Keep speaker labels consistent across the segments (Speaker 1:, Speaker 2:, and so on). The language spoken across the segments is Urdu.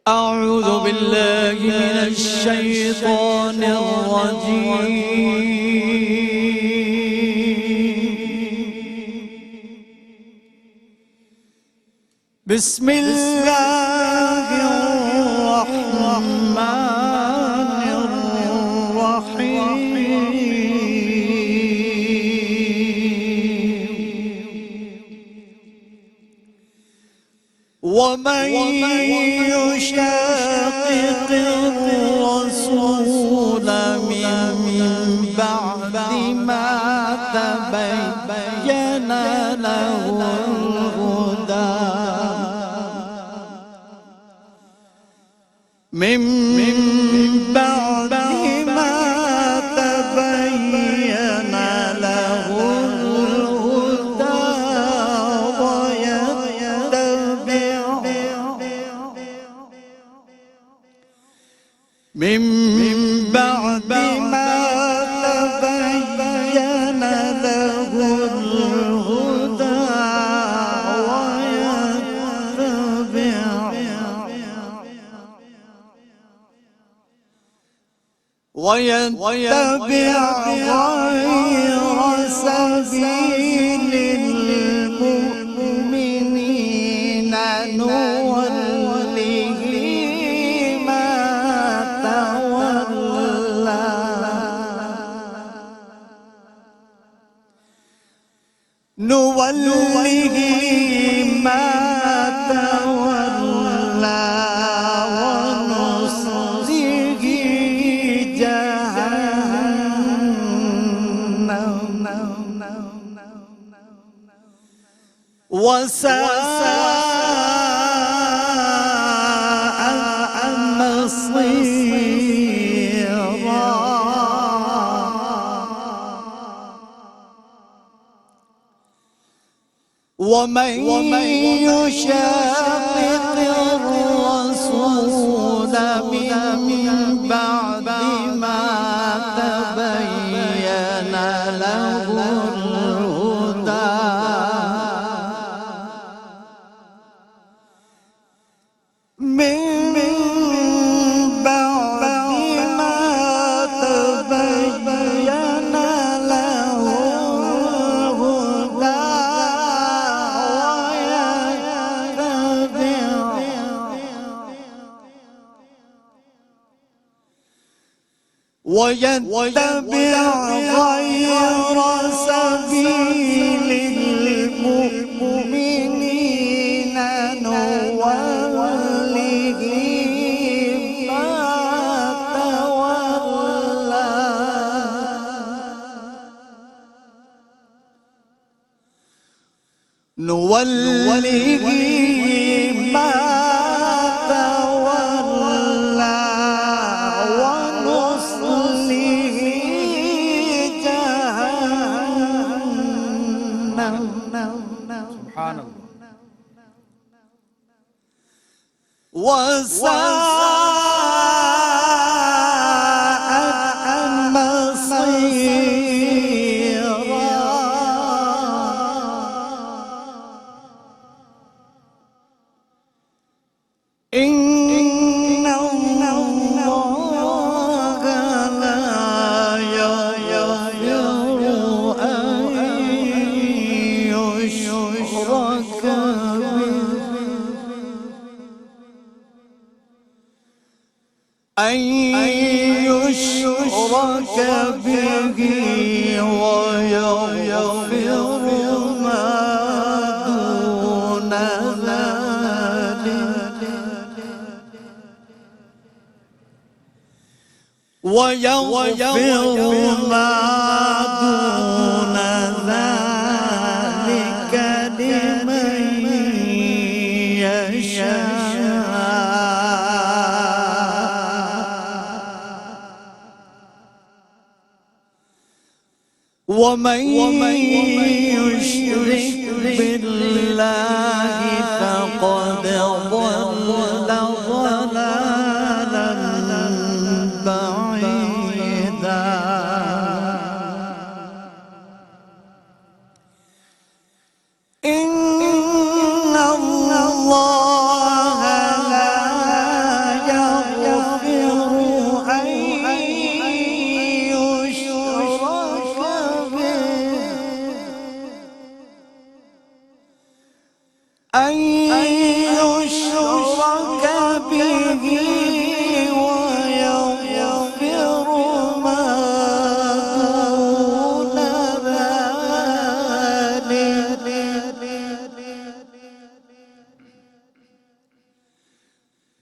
Speaker 1: أعوذ بالله من الشيطان الرجيم. بسم الله الرحمن الرحيم. ومن يشاقق الرسول من بعد ما تبين له الهدى من بعد ما تبين له الهدى من بعد ما تبين له الهدى ويتبع غير سبيل المؤمنين نوله ما تولى ونصله جهنم وساءت مصيرا. ومن يشاقق الرسول من بعد ما تبين له الهدى من بعد ما تبين له ويتبع غير سبيل المؤمنين نوله ما تولى نوله ما تولى ونصله جهنم. سبحان الله. وساءت مصيرا. إن الله لا يغفر أن يشرك به ويغفر ما دون ذلك ويغفر ما دون ذلك لمن يشاء. ومن يشرك بالله فقد ضل ضلالا بعيدا. إن الله لا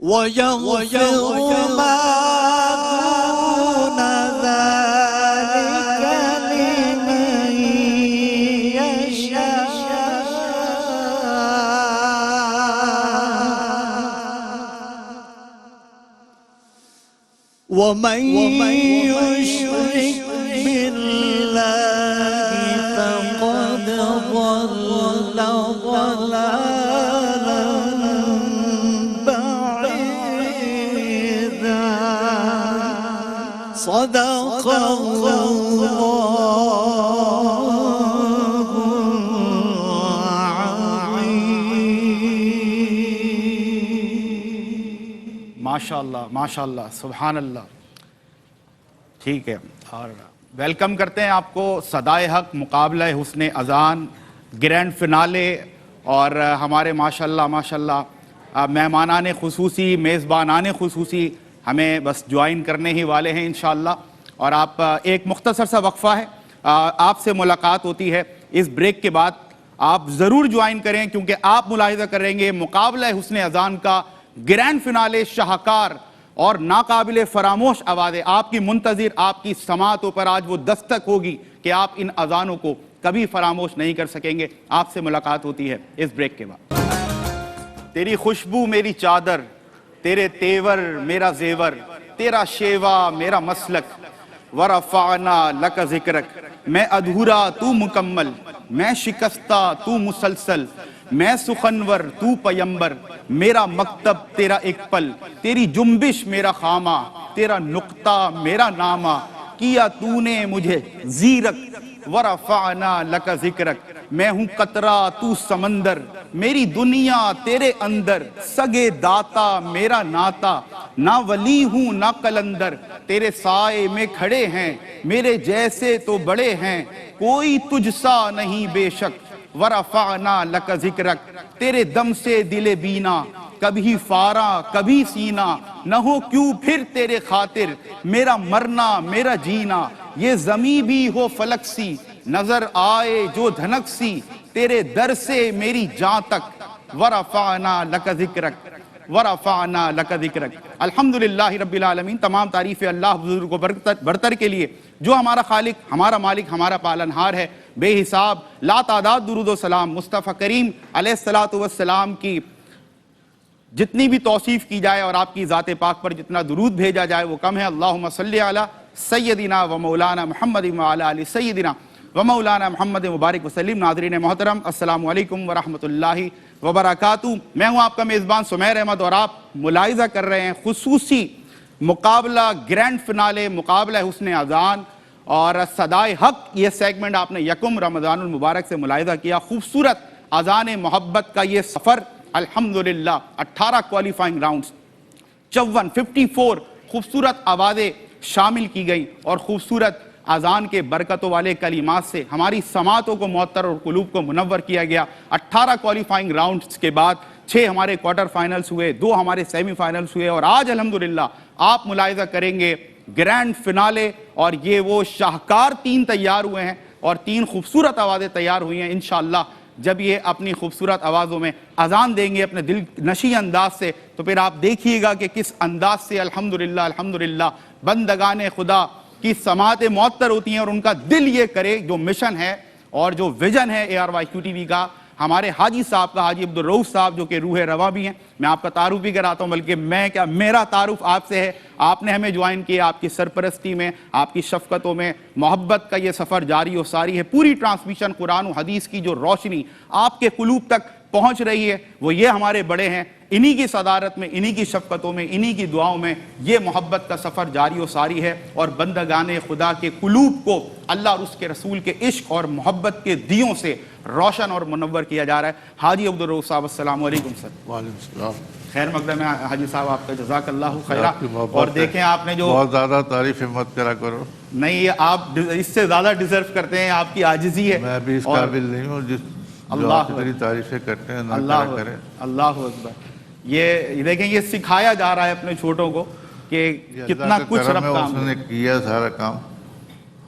Speaker 1: ويغفر ما دون ذلك لمن يشاء ومن يشرك بالله فقد ضل ضلالا بعيدا صدق
Speaker 2: ماشاءاللہ ماشاءاللہ سبحان اللہ. ٹھیک ہے، اور ویلکم کرتے ہیں آپ کو صدائے حق مقابلہ حسن اذان گرینڈ فنالے. اور ہمارے ماشاءاللہ مہمانان خصوصی، میزبانان خصوصی ہمیں بس جوائن کرنے ہی والے ہیں انشاءاللہ. اور آپ ایک مختصر سا وقفہ ہے، آپ سے ملاقات ہوتی ہے اس بریک کے بعد. آپ ضرور جوائن کریں کیونکہ آپ ملاحظہ کریں گے مقابلہ حسن اذان کا گرینڈ فنالے شاہکار اور ناقابل فراموش آوازیں آپ کی منتظر، آپ کی سماعتوں پر آج وہ دستک ہوگی کہ آپ ان اذانوں کو کبھی فراموش نہیں کر سکیں گے. آپ سے ملاقات ہوتی ہے اس بریک کے بعد. تیری خوشبو میری چادر، تیرے تیور میرا زیور، تیرا شیوا میرا مسلک، ورفعنا لک ذکرک. میں ادھورا تو مکمل، میں شکستہ تو مسلسل، میں سخنور تو پیمبر، میرا مکتب تیرا ایک پل، تیری جنبش میرا خامہ، تیرا نقطہ میرا نامہ، کیا تو نے مجھے زیرک. ورفعنا لک ذکرک. میں ہوں قطرہ تو سمندر، میری دنیا تیرے اندر، سگے داتا میرا ناتا، نہ ولی ہوں نہ قلندر. تیرے سائے میں کھڑے ہیں میرے جیسے تو بڑے ہیں، کوئی تجھ سا نہیں بے شک. ورفعنا لک ذکرک. تیرے دم سے دل بینا، کبھی فارا کبھی سینہ، نہ ہو کیوں پھر تیرے خاطر میرا مرنا میرا جینا. یہ زمیں بھی ہو فلک سی، نظر آئے جو دھنک سی، تیرے در سے میری جان تک. ورفعنا لک ذکرک، ورفعنا لک ذکرک. الحمدللہ رب العالمین. تمام تعریف اللہ بزرگ کو برتر کے لیے جو ہمارا خالق، ہمارا مالک، ہمارا پالنہار ہے. بے حساب لا تعداد درود و سلام مصطفیٰ کریم علیہ السلام کی جتنی بھی توصیف کی جائے اور آپ کی ذات پاک پر جتنا درود بھیجا جائے وہ کم ہے. اللہم صلی علی سیدنا و مولانا محمد وعلی آل سیدنا و مولانا محمد مبارک وسلم. ناظرین محترم السلام علیکم ورحمۃ اللہ وبرکاتہ. میں ہوں آپ کا میزبان سمیر احمد اور آپ ملاحظہ کر رہے ہیں خصوصی مقابلہ گرینڈ فنالے مقابلہ حسن اذان اور صدائے حق. یہ سیگمنٹ آپ نے یکم رمضان المبارک سے ملاحظہ کیا. خوبصورت اذان محبت کا یہ سفر الحمدللہ 18 کوالیفائنگ راؤنڈز 54 خوبصورت آوازیں شامل کی گئی اور خوبصورت اذان کے برکتوں والے کلمات سے ہماری سماعتوں کو معطر اور قلوب کو منور کیا گیا. 18 کوالیفائنگ راؤنڈز کے بعد 6 ہمارے کوارٹر فائنلز ہوئے، 2 ہمارے سیمی فائنلز ہوئے اور آج الحمدللہ آپ ملاحظہ کریں گے گرینڈ فنالے. اور یہ وہ شاہکار 3 تیار ہوئے ہیں اور 3 خوبصورت آوازیں تیار ہوئی ہیں. انشاءاللہ جب یہ اپنی خوبصورت آوازوں میں اذان دیں گے اپنے دل نشی انداز سے تو پھر آپ دیکھیے گا کہ کس انداز سے الحمدللہ بندگان خدا کی سماعتیں معطر ہوتی ہیں اور ان کا دل یہ کرے. جو مشن ہے اور جو ویژن ہے ARYQTV کا، ہمارے حاجی صاحب کا، حاجی عبدالرؤوف صاحب جو کہ روح رواں بھی ہیں. میں آپ کا تعارف بھی کراتا ہوں، بلکہ میرا تعارف آپ سے ہے. آپ نے ہمیں جوائن کیا، آپ کی سرپرستی میں، آپ کی شفقتوں میں محبت کا یہ سفر جاری و ساری ہے. پوری ٹرانسمیشن قرآن و حدیث کی جو روشنی آپ کے قلوب تک پہنچ رہی ہے وہ یہ ہمارے بڑے ہیں. انہی کی صدارت میں، انہی کی شفقتوں میں، انہی کی دعاؤں میں یہ محبت کا سفر جاری و ساری ہے اور بندگان خدا کے قلوب کو اللہ اور اس کے رسول کے عشق اور محبت کے دیوں سے روشن اور منور کیا جا رہا ہے. حاجی عبدالرؤوف صاحب السلام علیکم سر.
Speaker 3: وعلیکم السلام.
Speaker 2: خیر مقدم ہے حاجی صاحب آپ کا، جزاک اللہ خیرہ. اور دیکھیں آپ نے جو
Speaker 3: بہت زیادہ تعریف مت کرا کرو.
Speaker 2: نہیں، آپ اس سے زیادہ ڈیزرو کرتے ہیں، آپ کی عاجزی ہے.
Speaker 3: میں بھی اس قابل نہیں ہوں جو آپ اتنی تعریفیں کرتے ہیں.
Speaker 2: اللہ اکبر. یہ دیکھیں یہ سکھایا جا رہا ہے اپنے چھوٹوں کو کہ کتنا کچھ رب کام
Speaker 3: اس نے کیا سارا کام.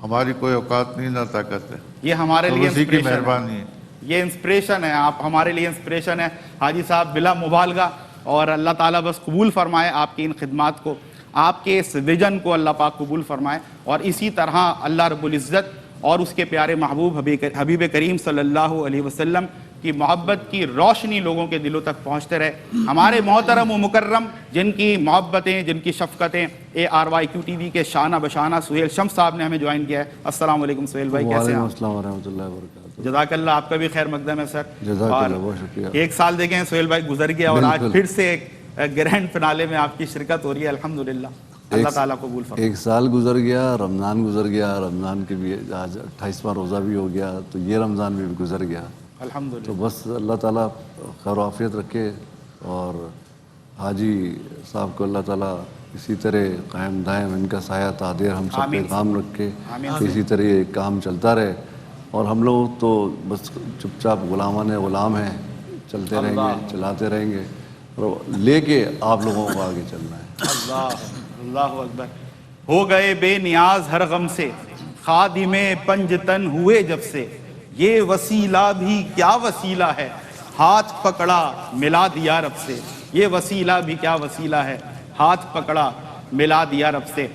Speaker 3: ہماری کوئی اوقات نہیں نہ طاقت ہے.
Speaker 2: یہ ہمارے لیے
Speaker 3: اسی کی مہربانی ہے.
Speaker 2: یہ انسپریشن ہے، آپ ہمارے لیے انسپریشن ہے حاجی صاحب بلا مبالغہ. اور اللہ تعالیٰ بس قبول فرمائے آپ کی ان خدمات کو, آپ کے اس ویژن کو اللہ پاک قبول فرمائے, اور اسی طرح اللہ رب العزت اور اس کے پیارے محبوب حبیب کریم صلی اللہ علیہ وسلم کی محبت کی روشنی لوگوں کے دلوں تک پہنچتے رہے. ہمارے محترم و مکرم جن کی محبتیں, جن کی شفقتیں ARYQ-TV کے شانہ بشانہ سہیل شمس صاحب نے ہمیں جوائن کیا ہے. السلام علیکم سہیل بھائی, کیسے ہیں آپ؟
Speaker 4: السلام ورحمۃ اللہ وبرکاتہ.
Speaker 2: جزاک اللہ, آپ کا بھی خیر مقدم ہے سر.
Speaker 4: جزاک
Speaker 2: اور
Speaker 4: اللہ, بہت شکریہ.
Speaker 2: ایک سال دیکھیں سہیل بھائی گزر گیا اور آج
Speaker 4: بالکل.
Speaker 2: پھر سے ایک گرینڈ فنالے میں آپ کی شرکت ہو رہی ہے. الحمدللہ, اللہ تعالیٰ قبول فرمائے.
Speaker 4: ایک سال گزر گیا, رمضان گزر گیا, رمضان کے بھی آج 28واں روزہ بھی ہو گیا, تو یہ رمضان بھی گزر گیا.
Speaker 2: الحمدللہ.
Speaker 4: تو بس اللہ تعالیٰ خیر و عافیت رکھے, اور حاجی صاحب کو اللہ تعالیٰ اسی طرح قائم دائم ان کا سایہ تعدیر ہم سب پہ کام رکھے, اسی طرح یہ کام چلتا رہے. اور ہم لوگ تو بس چپ چاپ غلامان غلام ہیں, چلتے رہیں گے, چلاتے رہیں گے, اور لے کے آپ لوگوں کو آگے چلنا ہے.
Speaker 2: اللہ اکبر. ہو گئے بے نیاز ہر غم سے, خادم پنجتن ہوئے جب سے, یہ وسیلہ بھی کیا وسیلہ ہے, ہاتھ پکڑا ملا دیا رب سے. یہ وسیلہ بھی کیا وسیلہ ہے, ہاتھ پکڑا ملا دیا رب سے.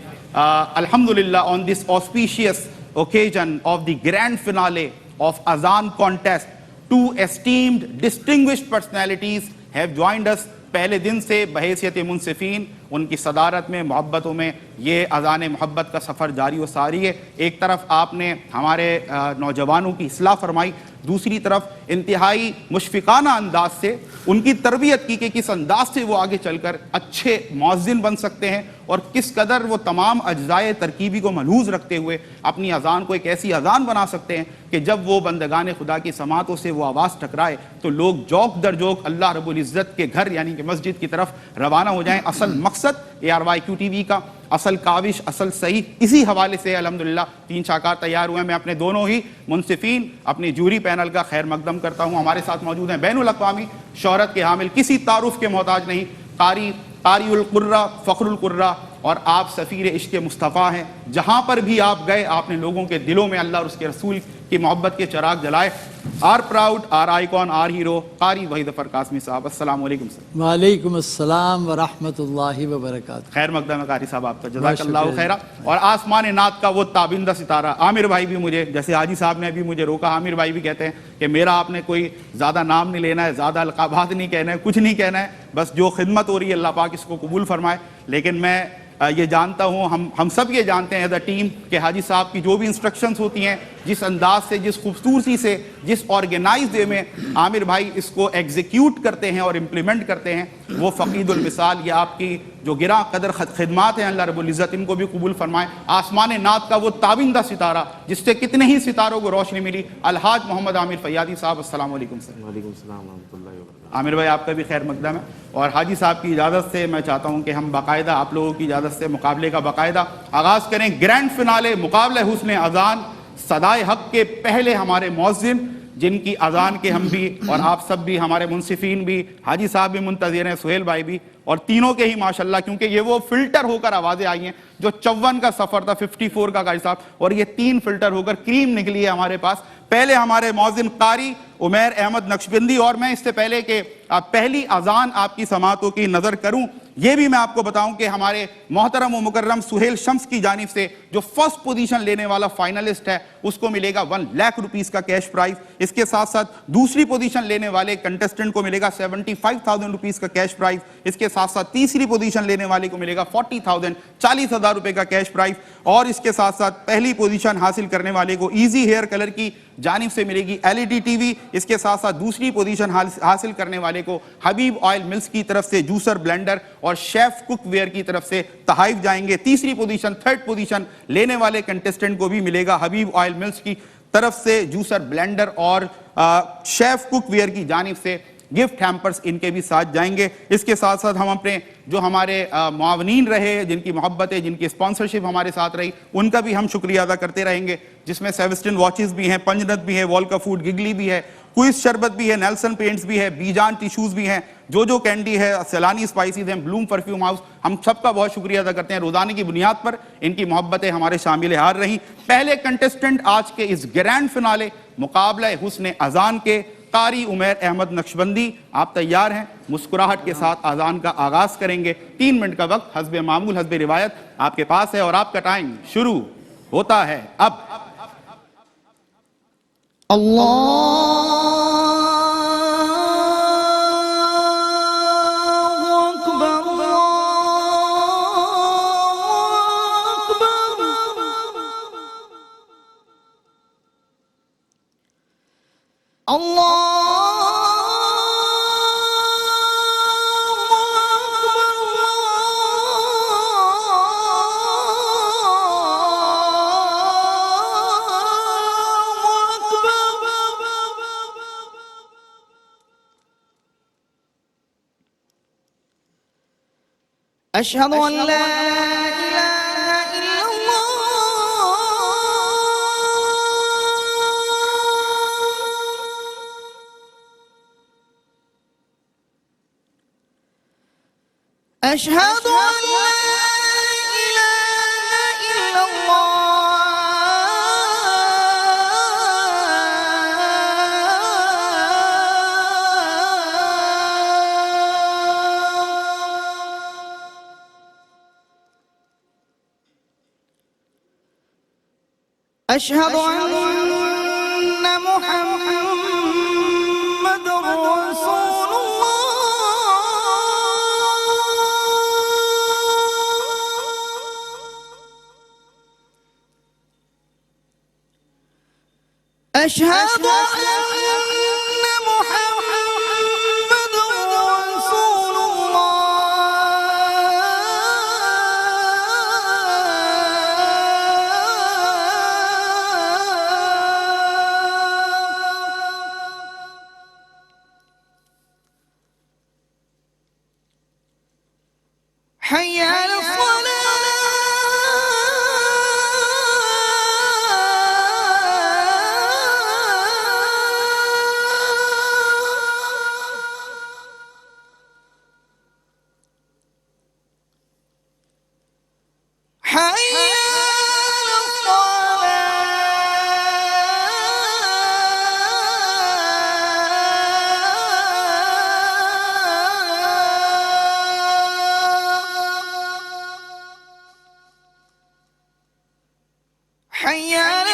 Speaker 2: الحمدللہ, on this auspicious occasion of the grand finale of Azan contest, two esteemed distinguished personalities have joined us. پہلے دن سے بحیثیت منصفین ان کی صدارت میں, محبتوں میں یہ اذان محبت کا سفر جاری و ساری ہے. ایک طرف آپ نے ہمارے نوجوانوں کی اصلاح فرمائی, دوسری طرف انتہائی مشفقانہ انداز سے ان کی تربیت کی کہ کس انداز سے وہ آگے چل کر اچھے مؤذن بن سکتے ہیں, اور کس قدر وہ تمام اجزائے ترکیبی کو ملحوظ رکھتے ہوئے اپنی اذان کو ایک ایسی اذان بنا سکتے ہیں کہ جب وہ بندگان خدا کی سماعتوں سے وہ آواز ٹکرائے تو لوگ جوک در جوک اللہ رب العزت کے گھر یعنی کہ مسجد کی طرف روانہ ہو جائیں. اصل مقصد ARYQ-TV کا, اصل کاوش, اصل صحیح اسی حوالے سے الحمدللہ 3 شاہکار تیار ہوئے ہیں. میں اپنے دونوں ہی منصفین, اپنی جوری پینل کا خیر مقدم کرتا ہوں. ہمارے ساتھ موجود ہیں بین الاقوامی شہرت کے حامل, کسی تعارف کے محتاج نہیں, قاری القرہ, فخر القرہ, اور آپ سفیر عشق مصطفیٰ ہیں. جہاں پر بھی آپ گئے آپ نے لوگوں کے دلوں میں اللہ اور اس کے رسول کی محبت کے چراغ جلائے. Are proud, are icon, are hero, Qari Waheed ظفر قاسمی صاحب. السلام علیکم سر.
Speaker 1: وعلیکم السلام ورحمۃ اللہ وبرکاتہ.
Speaker 2: خیر مقدم ہے قاری صاحب آپ کا, جزاک اللہ خیرہ. اور آسمان نعت کا وہ تابندہ ستارہ عامر بھائی بھی, مجھے جیسے حاجی صاحب نے بھی مجھے روکا, عامر بھائی بھی کہتے ہیں کہ میرا آپ نے کوئی زیادہ نام نہیں لینا ہے, زیادہ القابات نہیں کہنا ہے, کچھ نہیں کہنا ہے, بس جو خدمت ہو رہی ہے اللہ پاک اس کو قبول فرمائے. لیکن میں یہ جانتا ہوں, ہم سب یہ جانتے ہیں ایز اے ٹیم کہ حاجی صاحب کی جو بھی انسٹرکشنز ہوتی ہیں, جس انداز سے, جس خوبصورتی سے, جس آرگنائز وے میں عامر بھائی اس کو ایگزیکیوٹ کرتے ہیں اور امپلیمنٹ کرتے ہیں, وہ فقید المثال. یہ آپ کی جو گراں قدر خدمات ہیں اللہ رب العزت ان کو بھی قبول فرمائے. آسمان نعت کا وہ تابندہ ستارہ جس سے کتنے ہی ستاروں کو روشنی ملی, الحاج محمد عامر فیاضی صاحب. السلام علیکم سر.
Speaker 5: وعلیکم السلام ورحمۃ اللہ وبرکاتہ.
Speaker 2: عامر بھائی آپ کا بھی خیر مقدم ہے. اور حاجی صاحب کی اجازت سے میں چاہتا ہوں کہ ہم باقاعدہ آپ لوگوں کی اجازت سے مقابلے کا باقاعدہ آغاز کریں. گرینڈ فنالے مقابلہ حسن اذان, صدائے حق کے پہلے ہمارے مؤذن جن کی اذان کے ہم بھی اور آپ سب بھی, ہمارے منصفین بھی, حاجی صاحب بھی منتظر ہیں, سہیل بھائی بھی, اور تینوں کے ہی ماشاءاللہ, کیونکہ یہ وہ فلٹر ہو کر آوازیں آئی ہیں جو 54 کا سفر تھا 54 کا قاری صاحب, اور یہ 3 فلٹر ہو کر کریم نکلی ہے ہمارے پاس. پہلے ہمارے مؤذن قاری عمیر احمد نقشبندی, اور میں اس سے پہلے کہ پہلی اذان آپ کی سماعتوں کی نظر کروں یہ بھی میں آپ کو بتاؤں کہ ہمارے محترم و مکرم سہیل شمس کی جانب سے جو فرسٹ پوزیشن لینے والا فائنلسٹ ہے اس کو ملے گا 1 لاکھ روپیز کا کیش پرائز. اس کے ساتھ ساتھ دوسری پوزیشن لینے والے کنٹسٹنٹ کو ملے گا 75,000 روپیز کا کیش پرائز. اس کے ساتھ ساتھ تیسری پوزیشن لینے والے کو ملے گا 40,000 40,000 روپے کا کیش پرائز. اور اس کے ساتھ ساتھ پہلی پوزیشن حاصل کرنے والے کو ایزی ہیئر کلر کی جانب سے ملے گی LED TV. اس کے ساتھ ساتھ دوسری پوزیشن حاصل کرنے والے کو حبیب آئل ملز کی طرف سے جوسر بلینڈر اور شیف کوک ویئر کی طرف سے تحائف جائیں گے. تیسری پوزیشن, 3rd پوزیشن لینے والے کنٹسٹنٹ کو بھی ملے گا حبیب آئل ملز کی طرف سے جوسر بلینڈر اور شیف کوک ویئر کی جانب سے گفٹ ہیمپرز ان کے بھی ساتھ جائیں گے. اس کے ساتھ ساتھ ہم اپنے جو ہمارے معاونین رہے, جن کی محبت ہے, جن کی اسپانسرشپ ہمارے ساتھ رہی, ان کا بھی ہم شکریہ ادا کرتے رہیں گے, جس میں سیوسٹن واچز بھی ہیں, پنجنت بھی ہے, والکا فوڈ گگلی بھی ہے, کوئز شربت بھی ہے, نیلسن پینٹس بھی ہے, بیجان ٹیشوز بھی ہیں, جو کینڈی ہے, سیلانی اسپائسیز ہیں, بلوم پرفیوم ہاؤس. ہم سب کا بہت شکریہ ادا کرتے ہیں. روزانہ کی بنیاد پر ان کی محبتیں ہمارے شامل حال رہیں. پہلے کنٹسٹنٹ آج کے اس گرینڈ فنالے مقابلہ حسن اذان کے قاری عمیر احمد نقشبندی، آپ تیار ہیں؟ مسکراہٹ کے ساتھ اذان کا آغاز کریں گے. 3 منٹ کا وقت حسب معمول حسب روایت آپ کے پاس ہے اور آپ کا ٹائم شروع ہوتا ہے اب.
Speaker 5: أشهد أن لا إله إلا الله أشهد أن لا إله إلا أشهد أن محمد رسول الله أشهد أن محمد رسول حي على حي على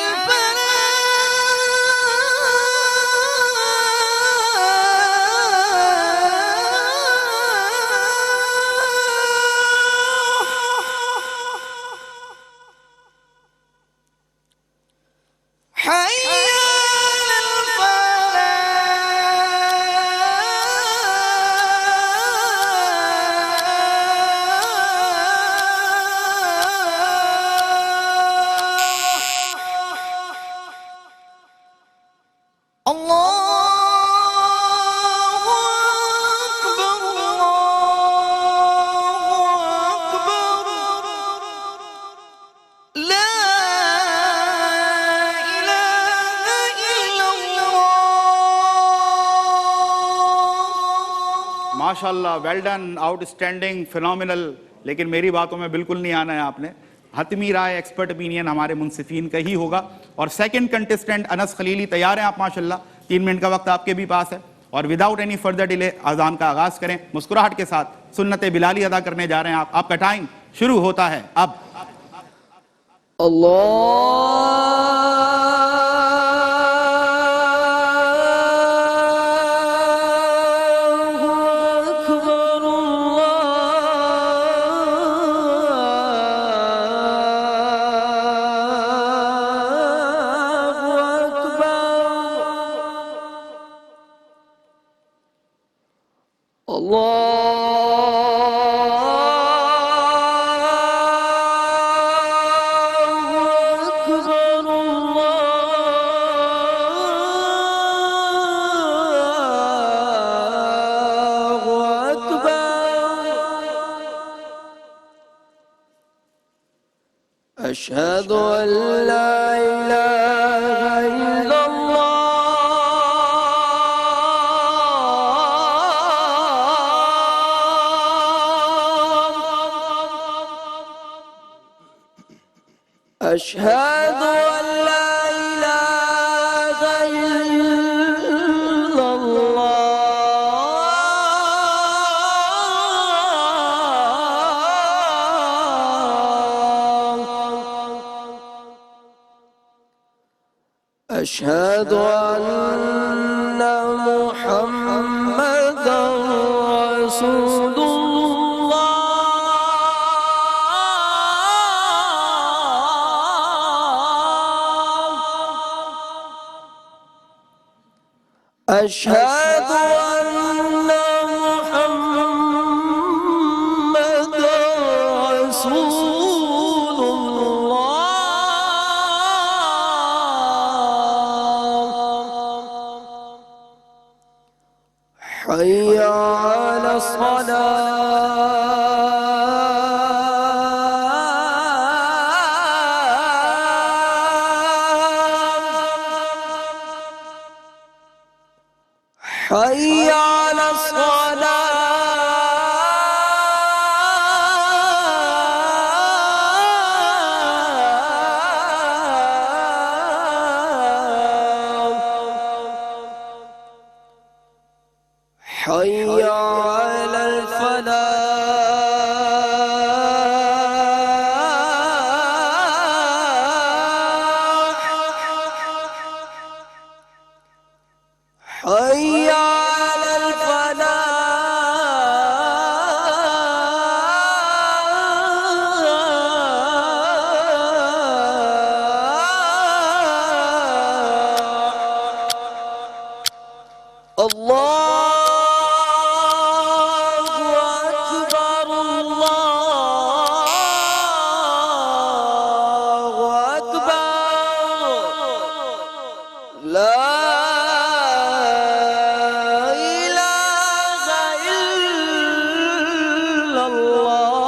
Speaker 2: ماشاءاللہ، well done, out standing, phenomenal. لیکن میری باتوں میں بالکل نہیں آنا ہے آپ نے. حتمی رائے، ایکسپرٹ اپینین ہمارے منصفین کا ہی ہوگا. اور سیکنڈ کنٹسٹنٹ انس خلیلی، تیار ہیں آپ؟ ماشاءاللہ 3 منٹ کا وقت آپ کے بھی پاس ہے اور وداؤٹ اینی فردر ڈیلے اذان کا آغاز کریں. مسکراہٹ کے ساتھ سنت بلالی ادا کرنے جا رہے ہیں آپ کا ٹائم شروع ہوتا ہے اب.
Speaker 5: أشهد أن لا إله إلا الله أشهد أن لا إله إلا
Speaker 6: أشهد أن محمدا رسول الله. أشهد أن محمدا رسول الله. حي على الصلاة. حي على الصلاة. حي على الفلاح. حي على الفلاح. الله أكبر الله أكبر. لا إله إلا الله.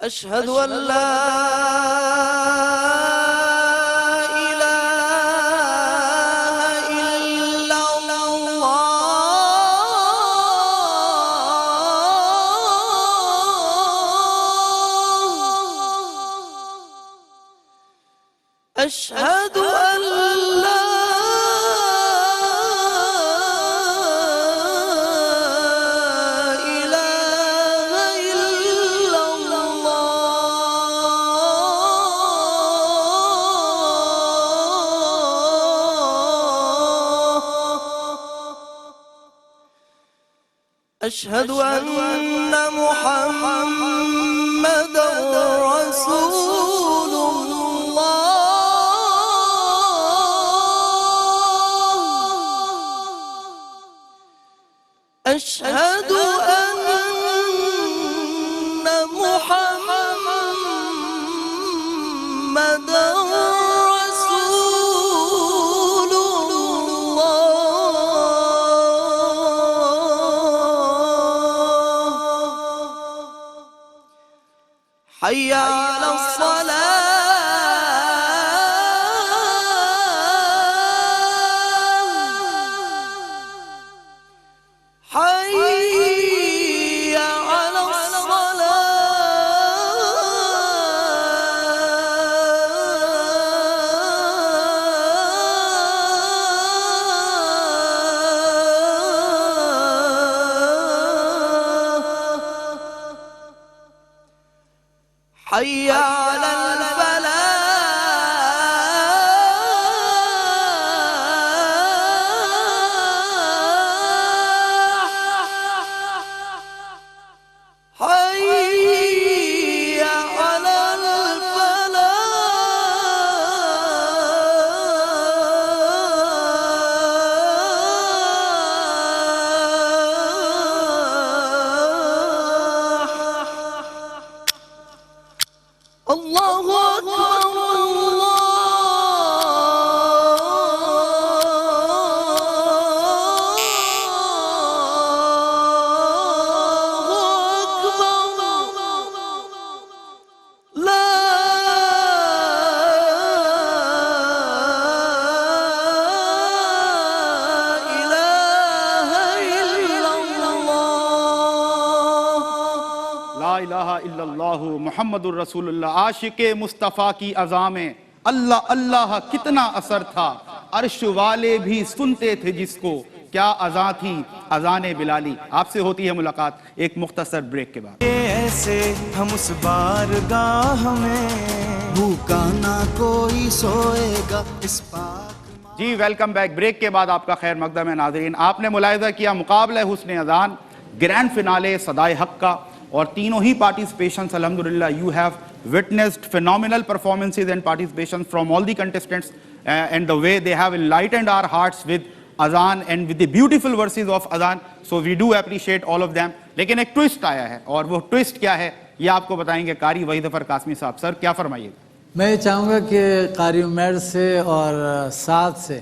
Speaker 6: أشهد أن لا إله إلا الله. أشهد أن لا أشهد أن محمدا رسول الله. أشهد أن محمدا رسول الله. حي على الصلاة. حي على الصلاة. حي على الفلاح. حي
Speaker 2: الا اللہ محمد الرسول اللہ. عاشق مصطفیٰ کی اذان میں اللہ اللہ کتنا اثر تھا, عرش والے بھی سنتے تھے جس کو, کیا اذان تھی اذان بلالی. آپ سے ہوتی ہے ملاقات ایک مختصر بریک کے بعد.
Speaker 7: ایسے ہم اس بارگاہ میں بھوکا نہ کوئی سوئے گا اس پاک.
Speaker 2: جی ویلکم بیک. بریک کے بعد آپ کا خیر مقدم ہے ناظرین. آپ نے ملاحظہ کیا مقابلہ حسن اذان گرینڈ فنالے صدائے حق کا, اور تینوں ہی پارٹیسپیشنز الحمدللہ you have witnessed phenomenal performances and participations from all the contestants and the way they have enlightened our hearts with azan and with the beautiful verses of azan, so we do appreciate all of them. لیکن ایک ٹوسٹ آیا ہے, اور وہ ٹوسٹ کیا ہے یہ آپ کو بتائیں گے قاری وحید ظفر قاسمی صاحب. سر کیا فرمائیے.
Speaker 1: میں چاہوں گا کہ قاری عمیر سے اور سعد سے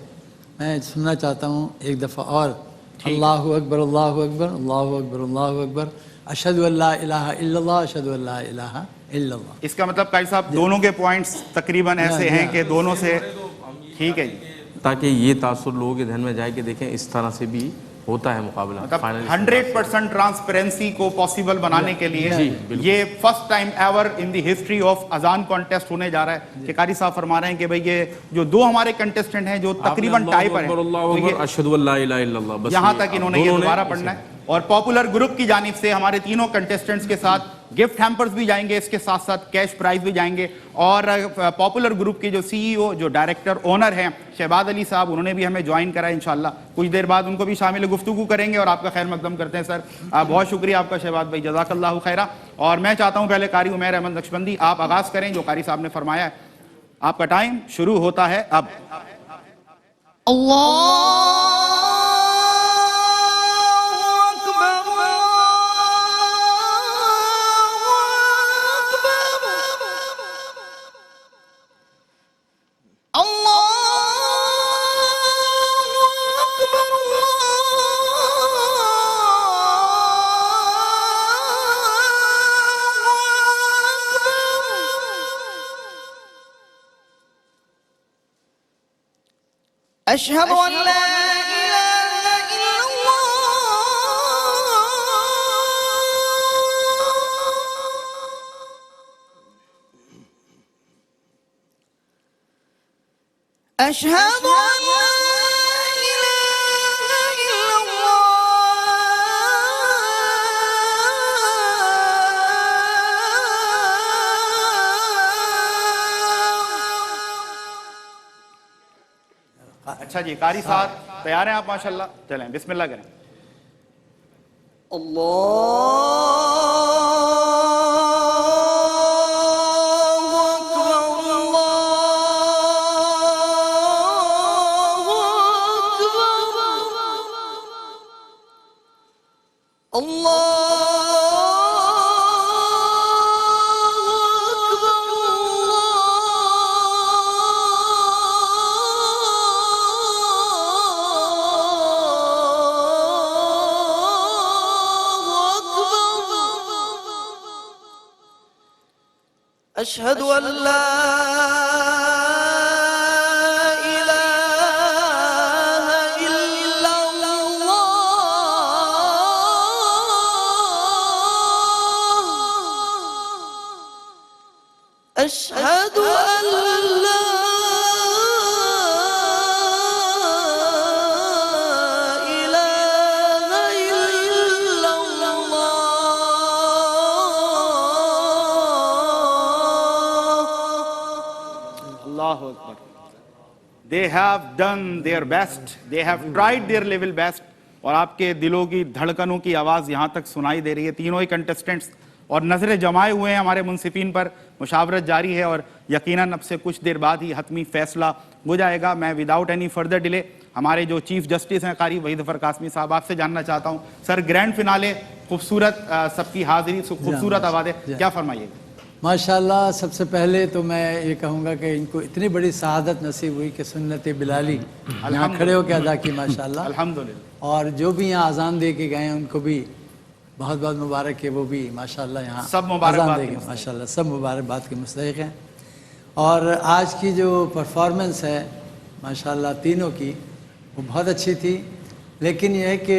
Speaker 1: میں سننا چاہتا ہوں ایک دفعہ اور. اللہ اکبر اللہ اکبر اللہ اکبر اللہ اکبر اشہد ان لا الہ الا اللہ اشہد ان لا الہ الا اللہ.
Speaker 2: اس کا مطلب قاری صاحب دونوں کے پوائنٹس تقریباً ایسے ہیں کہ دونوں سے ٹھیک ہے جی,
Speaker 8: تاکہ یہ تاثر لوگوں کے ذہن میں جائے کہ دیکھیں اس طرح سے بھی ہوتا ہے مقابلہ.
Speaker 2: مطلب 100% ٹرانسپیرنسی کو پاسبل بنانے کے لیے یہ first time ever in the history of اذان کانٹیسٹ ہونے جا رہا ہے کہ قاری صاحب فرما رہے ہیں کہ بھئی یہ جو دو ہمارے کنٹیسٹنٹ ہیں جو تقریباً ٹائی پر ہیں,
Speaker 8: اشہد ان لا الہ الا اللہ, بس
Speaker 2: یہاں تک انہوں نے یہ دوبارہ پڑھنا ہے. اور پاپولر گروپ کی جانب سے ہمارے تینوں کنٹیسٹنٹس کے ساتھ گفٹ ہیمپرز بھی جائیں گے, اس کے ساتھ ساتھ کیش پرائز بھی جائیں گے. اور پاپولر گروپ کے جو سی ای او جو ڈائریکٹر اونر ہیں شہباز علی صاحب, انہوں نے بھی ہمیں جوائن کرا ہے انشاءاللہ. کچھ دیر بعد ان کو بھی شامل گفتگو کریں گے اور آپ کا خیر مقدم کرتے ہیں. سر بہت شکریہ آپ کا شہباز بھائی, جزاک اللہ خیرہ. اور میں چاہتا ہوں پہلے قاری عمیر احمد نقشبندی آپ آغاز کریں جو قاری صاحب نے فرمایا ہے. آپ کا ٹائم شروع ہوتا ہے اب.
Speaker 5: أشهد أن لا إله إلا الله أشهد أن لا إله إلا الله
Speaker 2: اچھا جی قاری صاحب تیار ہیں آپ ماشاءاللہ, چلیں بسم اللہ کریں.
Speaker 6: أشهد أن لا إله إلا الله أشهد أن لا إله إلا الله
Speaker 2: Allahu Akbar. They have done their best. They have tried their level best. اور آپ کے دلوں کی دھڑکنوں کی آواز یہاں تک سنائی دے رہی ہے تینوں ہی کنٹیسٹنٹس, اور نظریں جمائے ہوئے ہیں ہمارے منصفین پر. مشاورت جاری ہے اور یقیناً اب سے کچھ دیر بعد ہی حتمی فیصلہ ہو جائے گا. میں وداؤٹ اینی فردر ڈیلے ہمارے جو چیف جسٹس ہیں قاری وحید ظفر قاسمی صاحب, آپ سے جاننا چاہتا ہوں سر گرینڈ فنالے خوبصورت سب کی حاضری خوبصورت آواز ہے, کیا فرمائیے گا.
Speaker 1: ماشاءاللہ سب سے پہلے تو میں یہ کہوں گا کہ ان کو اتنی بڑی سعادت نصیب ہوئی کہ سنت بلالی یہاں کھڑے ہو کے ادا کی ماشاءاللہ.
Speaker 2: الحمدللہ.
Speaker 1: اور جو بھی یہاں اذان دے کے گئے ہیں ان کو بھی بہت بہت مبارک ہے, وہ بھی ماشاءاللہ یہاں
Speaker 2: سب مبارکباد
Speaker 1: اذان دے کے ماشاءاللہ سب مبارکباد کے مستحق ہیں. اور آج کی جو پرفارمنس ہے ماشاءاللہ تینوں کی وہ بہت اچھی تھی, لیکن یہ ہے کہ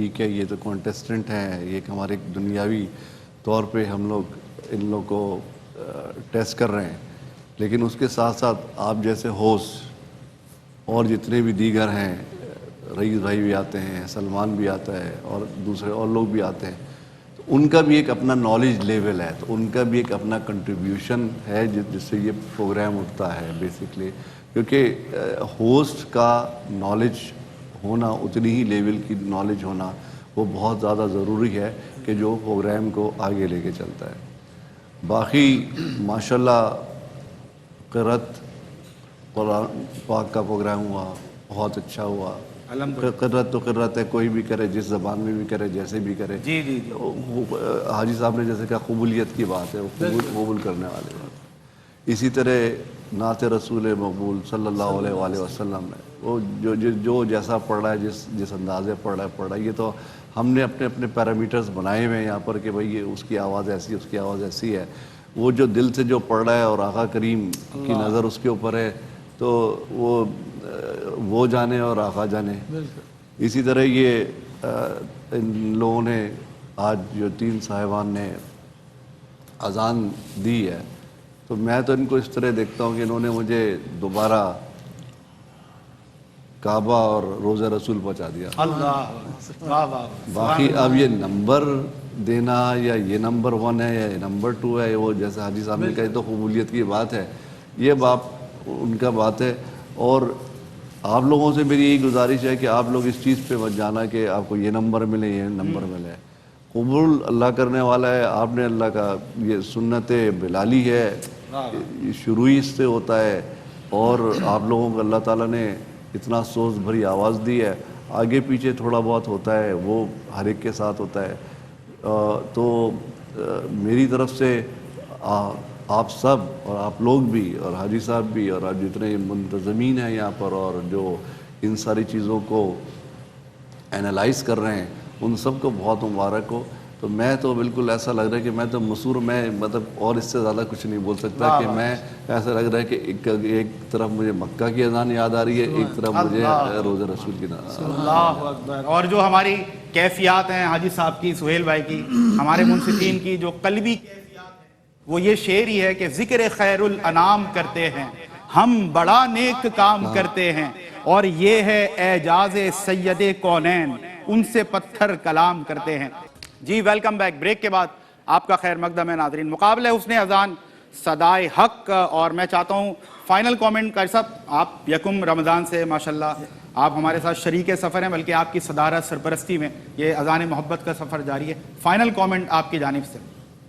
Speaker 4: ٹھیک ہے یہ تو کانٹیسٹنٹ ہیں, یہ ایک ہمارے دنیاوی طور پہ ہم لوگ ان لوگ کو ٹیسٹ کر رہے ہیں, لیکن اس کے ساتھ ساتھ آپ جیسے ہوسٹ اور جتنے بھی دیگر ہیں, رئیس بھائی بھی آتے ہیں, سلمان بھی آتا ہے اور دوسرے اور لوگ بھی آتے ہیں, تو ان کا بھی ایک اپنا نالج لیول ہے, تو ان کا بھی ایک اپنا کنٹریبیوشن ہے جس سے یہ پروگرام اٹھتا ہے بیسکلی, کیونکہ ہوسٹ کا نالج ہونا, اتنی ہی لیول کی نالج ہونا وہ بہت زیادہ ضروری ہے کہ جو پروگرام کو آگے لے کے چلتا ہے. باقی ماشاءاللہ قرأت قرآن پاک کا پروگرام ہوا, بہت اچھا ہوا. قرأت تو قرأت ہے, کوئی بھی کرے, جس زبان میں بھی کرے, جیسے بھی کرے.
Speaker 2: جی جی
Speaker 4: حاجی صاحب نے جیسے کہا قبولیت کی بات ہے, وہ قبول کرنے والی بات. اسی طرح نعت رسول مقبول صلی اللہ علیہ وآلہ وسلم ہے, وہ جو جیسا پڑھ رہا ہے, جس اندازے پڑھ رہا ہے, یہ تو ہم نے اپنے پیرامیٹرز بنائے ہوئے ہیں یہاں پر کہ بھئی یہ اس کی آواز ایسی, اس کی آواز ایسی ہے. وہ جو دل سے جو پڑھ رہا ہے اور آقا کریم کی نظر اس کے اوپر ہے, تو وہ جانے اور آقا جانے. اسی طرح یہ ان لوگوں نے آج جو 3 صاحبان نے اذان دی ہے, تو میں تو ان کو اس طرح دیکھتا ہوں کہ انہوں نے مجھے دوبارہ کعبہ اور روضہ رسول پہنچا دیا.
Speaker 2: اللہ واہ واہ.
Speaker 4: باقی اب یہ نمبر دینا یا یہ نمبر 1 ہے یا یہ نمبر 2 ہے, وہ جیسے حاجی صاحب نے کہا یہ تو قبولیت کی بات ہے, یہ باپ ان کا بات ہے. اور آپ لوگوں سے میری یہی گزارش ہے کہ آپ لوگ اس چیز پہ مت جانا کہ آپ کو یہ نمبر ملے, یہ نمبر ملے. قبول اللہ کرنے والا ہے. آپ نے اللہ کا یہ سنت بلالی ہے, شروع ہی اس سے ہوتا ہے, اور آپ لوگوں کو اللہ تعالیٰ نے اتنا سوز بھری آواز دی ہے. آگے پیچھے تھوڑا بہت ہوتا ہے, وہ ہر ایک کے ساتھ ہوتا ہے. تو میری طرف سے آپ سب اور آپ لوگ بھی اور حاجی صاحب بھی اور جتنے منتظمین ہیں یہاں پر اور جو ان ساری چیزوں کو اینالائز کر رہے ہیں, ان سب کو بہت مبارک ہو. تو میں تو بالکل ایسا لگ رہا ہے کہ میں تو مسرور, میں مطلب اور اس سے زیادہ کچھ نہیں بول سکتا کہ میں ایسا لگ رہا ہے کہ ایک طرف مجھے مکہ کی اذان یاد آ رہی ہے, ایک طرف مجھے روضہ رسول کی.
Speaker 2: اللہ اکبر. اور جو ہماری کیفیات ہیں حاجی صاحب کی, سہیل بھائی کی, ہمارے منصفین کی جو قلبی کیفیات ہیں, وہ یہ شعر ہی ہے کہ ذکر خیر الانام کرتے ہیں ہم, بڑا نیک کام کرتے ہیں, اور یہ ہے اعجاز سید کونین, ان سے پتھر کلام کرتے ہیں. جی ویلکم بیک. بریک کے بعد آپ کا خیر مقدم ہے ناظرین. مقابلہ حسن اذان صدائے حق, اور میں چاہتا ہوں فائنل کومنٹ کا. صاحب آپ یکم رمضان سے ماشاءاللہ آپ ہمارے ساتھ شریک سفر ہیں, بلکہ آپ کی صدارت سرپرستی میں یہ اذان محبت کا سفر جاری ہے. فائنل کومنٹ آپ کی جانب سے.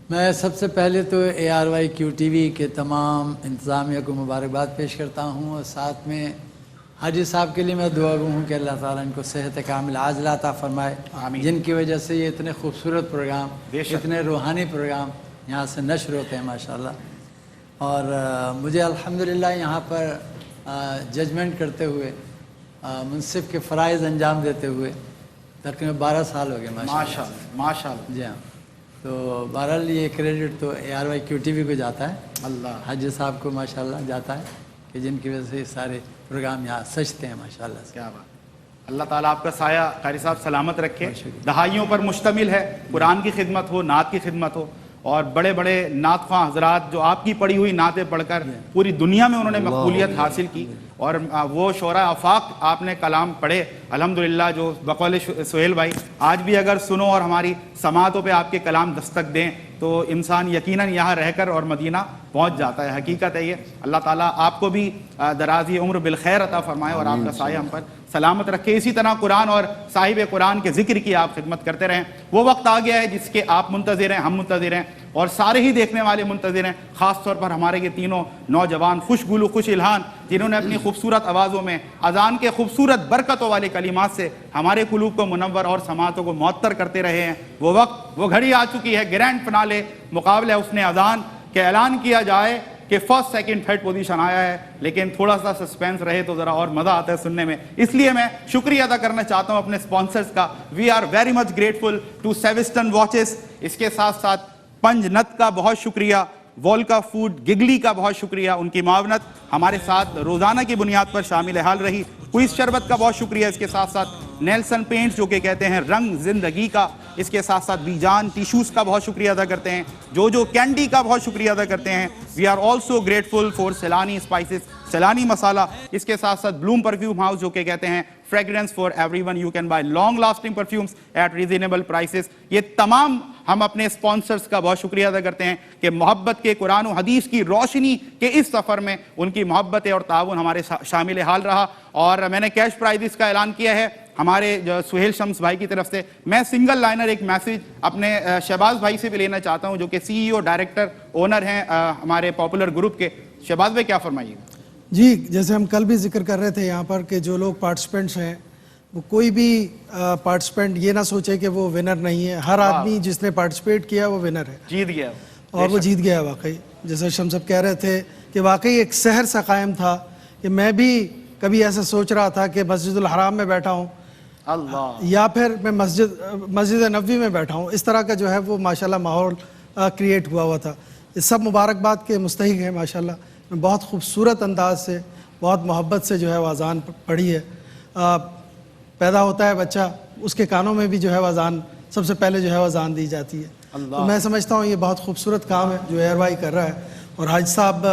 Speaker 1: میں سب سے پہلے تو ARYQTV کے تمام انتظامیہ کو مبارکباد پیش کرتا ہوں, اور ساتھ میں حاجی صاحب کے لیے میں دعا گو ہوں کہ اللہ تعالیٰ ان کو صحت کامل عاجلہ عطا فرمائے, جن کی وجہ سے یہ اتنے خوبصورت پروگرام, اتنے روحانی پروگرام یہاں سے نشر ہوتے ہیں ماشاءاللہ. اور مجھے الحمدللہ یہاں پر ججمنٹ کرتے ہوئے, منصف کے فرائض انجام دیتے ہوئے تقریباً 12 سال ہو گئے
Speaker 2: ماشاءاللہ ماشاءاللہ.
Speaker 1: جی ہاں. تو بہرحال یہ کریڈٹ تو ARYQTV کو جاتا ہے,
Speaker 2: اللہ
Speaker 1: حاجی صاحب کو ماشاءاللہ جاتا ہے, کہ جن کی وجہ سے یہ سارے پروگرام یہاں سجتے ہیں ماشاءاللہ سے.
Speaker 2: کیا بات. اللہ تعالیٰ آپ کا سایہ قاری صاحب سلامت رکھے. دہائیوں پر مشتمل ہے, قرآن کی خدمت ہو, نعت کی خدمت ہو, اور بڑے بڑے نعت خواں حضرات جو آپ کی پڑھی ہوئی نعتیں پڑھ کر پوری دنیا میں انہوں نے مقبولیت حاصل کی, اور وہ شعراء آفاق آپ نے کلام پڑھے الحمدللہ, جو بقول سہیل بھائی آج بھی اگر سنو اور ہماری سماعتوں پہ آپ کے کلام دستک دیں تو انسان یقیناً یہاں رہ کر اور مدینہ پہنچ جاتا ہے. حقیقت ہے یہ. اللہ تعالیٰ آپ کو بھی درازی عمر بالخیر عطا فرمائے اور آپ کا سایہ ہم پر سلامت رکھے. اسی طرح قرآن اور صاحب قرآن کے ذکر کی آپ خدمت کرتے رہیں. وہ وقت آ گیا ہے جس کے آپ منتظر ہیں, ہم منتظر ہیں, اور سارے ہی دیکھنے والے منتظر ہیں. خاص طور پر ہمارے یہ تینوں نوجوان خوش گلو خوش الہان, جنہوں نے اپنی خوبصورت آوازوں میں اذان کے خوبصورت برکتوں والے کلمات سے ہمارے قلوب کو منور اور سماعتوں کو معطر کرتے رہے ہیں. وہ وقت, وہ گھڑی آ چکی ہے گرینڈ فنالے مقابلہ حسن اذان کے اعلان کیا جائے کہ فرسٹ سیکنڈ تھرڈ پوزیشن آیا ہے, لیکن تھوڑا سا سسپینس رہے تو ذرا اور مزہ آتا ہے سننے میں. اس لیے میں شکریہ ادا کرنا چاہتا ہوں اپنے سپانسرز کا. We are very much grateful to Seviston watches. اس کے ساتھ ساتھ پنج نت کا بہت شکریہ, وولکا فوڈ گگلی کا بہت شکریہ, ان کی معاونت ہمارے ساتھ روزانہ کی بنیاد پر شامل حال رہی. کوئز شربت کا بہت شکریہ. اس کے ساتھ ساتھ نیلسن پینٹس جو کہ کہتے ہیں رنگ زندگی کا، اس کے ساتھ ساتھ بیجان ٹیشوز کا بہت شکریہ ادا کرتے ہیں، جو کینڈی کا بہت شکریہ ادا کرتے ہیں. We are also grateful for Saylani spices, Saylani masala. اس کے ساتھ ساتھ بلوم پرفیوم ہاؤس جو کہ کہتے ہیں fragrance for everyone, you can buy long lasting perfumes at reasonable prices. یہ تمام ہم اپنے سپانسرز کا بہت شکریہ ادا کرتے ہیں کہ محبت کے قرآن و حدیث کی روشنی کے اس سفر میں ان کی محبت اور تعاون ہمارے شامل حال رہا. اور میں نے کیش پرائزز کا اعلان کیا ہے ہمارے جو سہیل شمس بھائی کی طرف سے. میں سنگل لائنر ایک میسیج اپنے شہباز بھائی سے بھی لینا چاہتا ہوں جو کہ CEO ڈائریکٹر اونر ہیں ہمارے پاپولر گروپ کے. شہباز بھائی کیا فرمائیے گا؟
Speaker 9: جی، جیسے ہم کل بھی ذکر کر رہے تھے یہاں پر کہ جو لوگ پارٹیسپینٹس ہیں وہ کوئی بھی پارٹیسپینٹ یہ نہ سوچے کہ وہ ونر نہیں ہے. ہر آدمی جس نے پارٹیسپیٹ کیا وہ ونر ہے،
Speaker 2: جیت گیا
Speaker 9: اور وہ جیت گیا ہے. واقعی جیسے شمس صاحب کہہ رہے تھے کہ واقعی ایک سحر سا قائم تھا کہ میں بھی کبھی ایسا سوچ رہا تھا کہ مسجد الحرام میں بیٹھا ہوں
Speaker 2: اللہ،
Speaker 9: یا پھر میں مسجد نبوی میں بیٹھا ہوں. اس طرح کا جو ہے وہ ماشاءاللہ ماحول کریٹ ہوا تھا. یہ سب مبارکباد کے مستحق ہیں ماشاءاللہ. بہت خوبصورت انداز سے، بہت محبت سے جو ہے وہ اذان پڑھی ہے. پیدا ہوتا ہے بچہ، اس کے کانوں میں بھی جو ہے وہ اذان سب سے پہلے جو ہے وہ اذان دی جاتی ہے. تو میں سمجھتا ہوں یہ بہت خوبصورت کام ہے جو ایئر وائی کر رہا ہے. اور حاج صاحب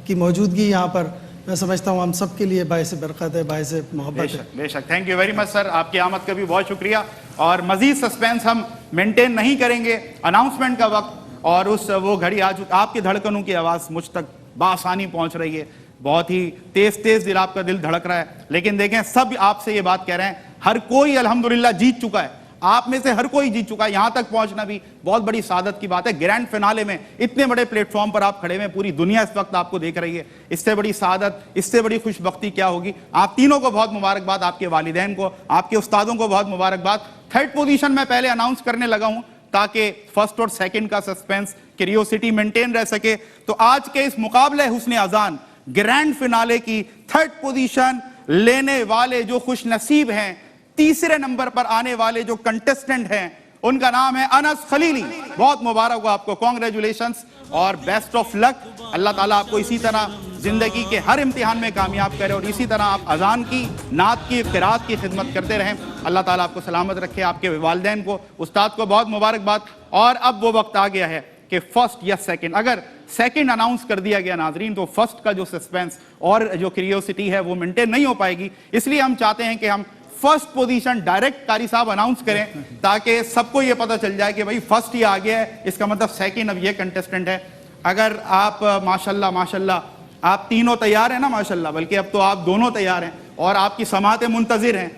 Speaker 9: کی موجودگی یہاں پر میں سمجھتا ہوں ہم سب کے لیے باعث برکت ہے، باعث محبت ہے.
Speaker 2: بے شک. تھینک یو ویری مچ سر، آپ کی آمد کا بھی بہت شکریہ. اور مزید سسپینس ہم مینٹین نہیں کریں گے. اناؤنسمنٹ کا وقت اور وہ گھڑی آ چکی. آپ کی دھڑکنوں کی آواز مجھ تک بآسانی پہنچ رہی ہے. بہت ہی تیز دل آپ کا دل دھڑک رہا ہے. لیکن دیکھیں سب آپ سے یہ بات کہہ رہے ہیں، ہر کوئی الحمدللہ جیت چکا ہے. آپ میں سے ہر کوئی جیت چکا ہے. یہاں تک پہنچنا بھی بہت بڑی سعادت کی بات ہے. گرینڈ فنالے میں اتنے بڑے پلیٹ فارم پر آپ کھڑے ہوئے، پوری دنیا اس وقت آپ کو دیکھ رہی ہے. اس سے بڑی سعادت، اس سے بڑی خوش بختی کیا ہوگی. آپ تینوں کو بہت مبارکباد، آپ کے والدین کو، آپ کے استادوں کو بہت مبارکباد. تھرڈ پوزیشن میں پہلے اناؤنس کرنے لگا ہوں تاکہ فرسٹ اور سیکنڈ کا سسپینس، کیوریوسٹی مینٹین رہ سکے. تو آج کے اس مقابلہ حسن اذان گرینڈ فنالے کی تھرڈ پوزیشن لینے والے جو خوش نصیب ہیں، تیسرے نمبر پر آنے والے جو کنٹیسٹنٹ ہیں، ان کا نام ہے انس خلیلی. بہت مبارک ہو آپ کو، کانگریچولیشنز اور بیسٹ آف لک. اللہ تعالیٰ آپ کو اسی طرح زندگی کے ہر امتحان میں کامیاب کرے اور اسی طرح آپ اذان کی، نعت کی، قرات کی خدمت کرتے رہیں. اللہ تعالیٰ آپ کو سلامت رکھے. آپ کے والدین کو، استاد کو بہت مبارکباد. اور اب وہ وقت آ گیا ہے کہ فرسٹ یا سیکنڈ، اگر سیکنڈ اناؤنس کر دیا گیا ناظرین تو فرسٹ کا جو سسپینس اور جو کیوریوسٹی ہے وہ مینٹین نہیں ہو پائے گی. اس لیے ہم چاہتے ہیں کہ ہم فرسٹ پوزیشن ڈائریکٹ قاری صاحب اناؤنس کریں تاکہ سب کو یہ پتہ چل جائے کہ بھائی فرسٹ ہی آ گیا ہے، اس کا مطلب سیکنڈ اب یہ کنٹیسٹنٹ ہے. اگر آپ ماشاءاللہ آپ تینوں تیار ہیں نا ماشاءاللہ، بلکہ اب تو آپ دونوں تیار ہیں اور آپ کی سماعتیں منتظر ہیں.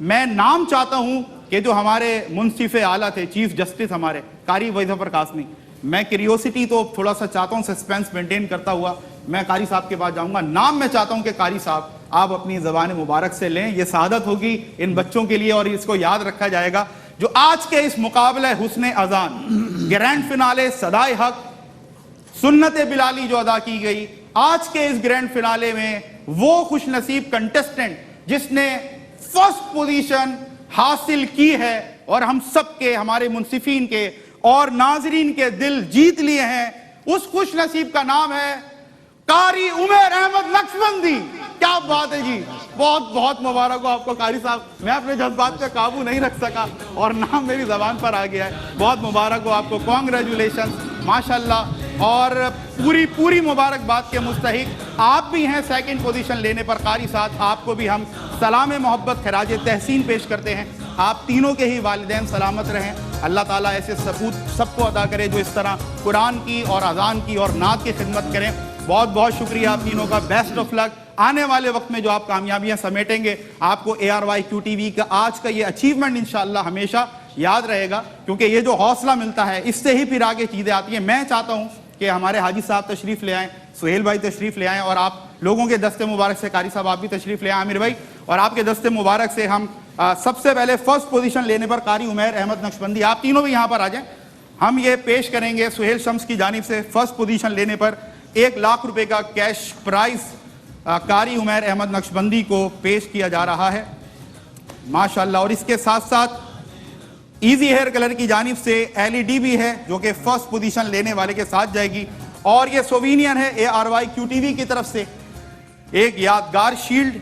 Speaker 2: میں نام چاہتا ہوں کہ جو ہمارے منصف اعلیٰ تھے، چیف جسٹس ہمارے قاری وحید ظفر قاسمی، میں کیوریوسٹی تو تھوڑا سا چاہتا ہوں سسپینس مینٹین کرتا ہوا میں قاری صاحب کے پاس جاؤں گا. نام میں چاہتا ہوں کہ قاری صاحب آپ اپنی زبان مبارک سے لیں. یہ سعادت ہوگی ان بچوں کے لیے اور اس کو یاد رکھا جائے گا جو آج کے اس مقابلہ حسن اذان گرینڈ فنالے صدائے حق سنت بلالی جو ادا کی گئی. آج کے اس گرینڈ فنالے میں وہ خوش نصیب کنٹیسٹنٹ جس نے فرسٹ پوزیشن حاصل کی ہے اور ہم سب کے، ہمارے منصفین کے اور ناظرین کے دل جیت لیے ہیں، اس خوش نصیب کا نام ہے قاری عمیر احمد نقشبندی. کیا بات ہے جی، بہت بہت مبارک ہو آپ کو قاری صاحب. میں اپنے جذبات پہ قابو نہیں رکھ سکا اور نام میری زبان پر آ گیا ہے. بہت مبارک ہو آپ کو، کانگریچولیشن ماشاءاللہ. اور پوری مبارکباد کے مستحق آپ بھی ہیں سیکنڈ پوزیشن لینے پر. قاری صاحب آپ کو بھی ہم سلام محبت خراج تحسین پیش کرتے ہیں. آپ تینوں کے ہی والدین سلامت رہیں. اللہ تعالیٰ ایسے ثبوت سب کو عطا کرے جو اس طرح قرآن کی اور اذان کی اور نعت کی خدمت کریں. بہت بہت شکریہ آپ تینوں کا. بیسٹ آف لک. آنے والے وقت میں جو آپ کامیابیاں سمیٹیں گے آپ کو ARYQTV کا آج کا یہ اچیومنٹ انشاءاللہ ہمیشہ یاد رہے گا، کیونکہ یہ جو حوصلہ ملتا ہے اس سے ہی پھر آگے چیزیں آتی ہیں. میں چاہتا ہوں کہ ہمارے حاجی صاحب تشریف لے آئیں، سہیل بھائی تشریف لے آئیں اور آپ لوگوں کے دستے مبارک سے قاری صاحب آپ بھی تشریف لے آئیں عامر بھائی. اور آپ کے دستے مبارک سے ہم سب سے پہلے فرسٹ پوزیشن لینے پر قاری عمیر احمد نقشبندی، آپ تینوں بھی یہاں پر آ جائیں. ہم یہ پیش کریں گے سہیل شمس کی جانب سے فرسٹ پوزیشن لینے پر 1 لاکھ روپے کا کیش پرائز قاری عمیر احمد نقشبندی کو پیش کیا جا رہا ہے ماشاءاللہ. اور اس کے ساتھ ساتھ ایزی ہیئر کلر کی جانب سے LED بھی ہے جو کہ فرسٹ پوزیشن لینے والے کے ساتھ جائے گی. اور یہ سووینئر ہے ARYQTV کی طرف سے ایک یادگار شیلڈ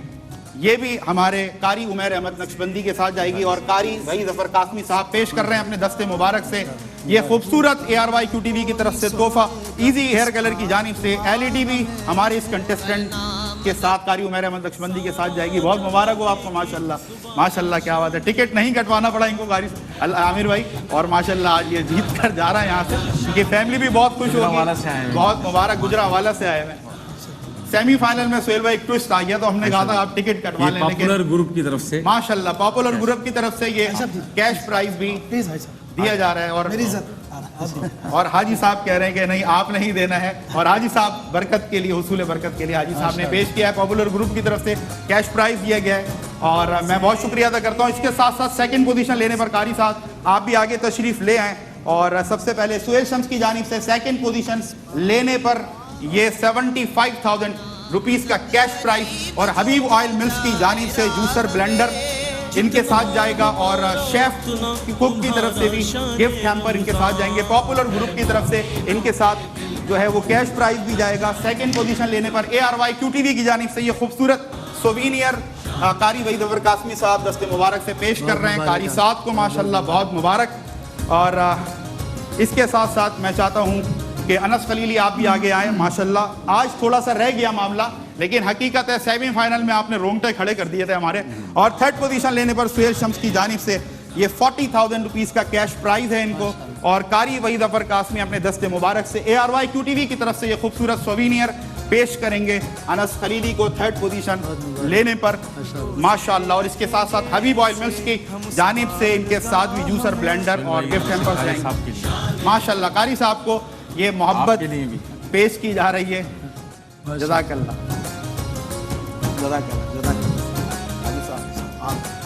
Speaker 2: یہ بھی ہمارے قاری عمیر احمد نقشبندی کے ساتھ جائے گی. اور قاری وحید ظفر قاسمی صاحب پیش کر رہے ہیں اپنے دست مبارک سے یہ خوبصورت ARYQTV کی طرف سے تحفہ ایزی ہیئر کلر کی جانب سے LED بھی ہمارے اس کنٹیسٹنٹ کے ساتھ قاری عمیر احمد نقشبندی کے ساتھ جائے گی. بہت مبارک ہو آپ کو ماشاءاللہ, ماشاءاللہ, کیا بات ہے. ٹکٹ نہیں کٹوانا پڑا ان کو قاری عامر بھائی, اور ماشاءاللہ آج یہ جیت کر جا رہا ہے یہاں سے. ان کی فیملی بھی بہت خوش ہوگی. بہت مبارک, گجرانوالہ سے آئے ہیں. سیمی فائنل میں سہیل بھائی ایک ٹوسٹ آ گیا تو ہم نے کہا تھا آپ ٹکٹ کٹوا لیں,
Speaker 8: پاپولر گروپ کی طرف سے
Speaker 2: ماشاءاللہ پاپولر گروپ کی طرف سے یہ کیش پرائز بھی دیا جا رہا ہے. اور حاجی صاحب کہہ رہے ہیں کہ نہیں آپ نہیں دینا ہے, اور حاجی صاحب برکت کے لیے, حصول برکت کے لیے حاجی صاحب نے پیش کیا ہے. پاپولر گروپ کی طرف سے کیش پرائز دیا گیا ہے اور میں بہت شکریہ ادا کرتا ہوں. اس کے ساتھ ساتھ سیکنڈ پوزیشن لینے پر قاری صاحب آپ بھی آگے تشریف لے آئیں. اور سب سے پہلے سہیل شمس کی جانب سے سیکنڈ پوزیشن لینے پر یہ 75,000 روپیز کا کیش پرائز, اور حبیب آئل ملز کی جانب سے جوسر بلینڈر ان کے ساتھ جائے گا, اور شیف کوک کی طرف سے بھی گفٹ ہیمپر ان کے ساتھ جائیں گے. پاپولر گروپ کی طرف سے ان کے ساتھ جو ہے وہ کیش پرائز بھی جائے گا. سیکنڈ پوزیشن لینے پر ARYQTV کی جانب سے یہ خوبصورت سووینئر قاری وحید ظفر قاسمی صاحب دست مبارک سے پیش کر رہے ہیں. قاری صاحب کو ماشاءاللہ بہت مبارک. اور اس کے ساتھ ساتھ میں چاہتا ہوں کہ انس خلیلی آپ بھی آگے آئیں. ماشاءاللہ آج تھوڑا سا رہ گیا معاملہ, لیکن حقیقت ہے سیمی فائنل میں آپ نے رونگٹے کھڑے کر دیے تھے ہمارے. اور تھرڈ پوزیشن لینے پر سہیل شمس کی جانب سے یہ 40,000 روپیز کا کیش پرائز ہے ان کو, اور قاری وحید ظفر قاسمی اپنے دست مبارک سے ARYQTV کی طرف سے یہ خوبصورت سووینئر پیش کریں گے انس خلیلی کو تھرڈ پوزیشن لینے پر ماشاءاللہ. اور اس کے ساتھ ساتھ حبیب آئل ملز کی جانب سے ان کے ساتھ بھی جوسر بلینڈر اور گفٹ ہیمپر جائیں گے ماشاءاللہ. قاری صاحب کو یہ محبت پیش کی جا رہی ہے. جزاک اللہ, جزاک اللہ, جزاک اللہ. حاجی صاحب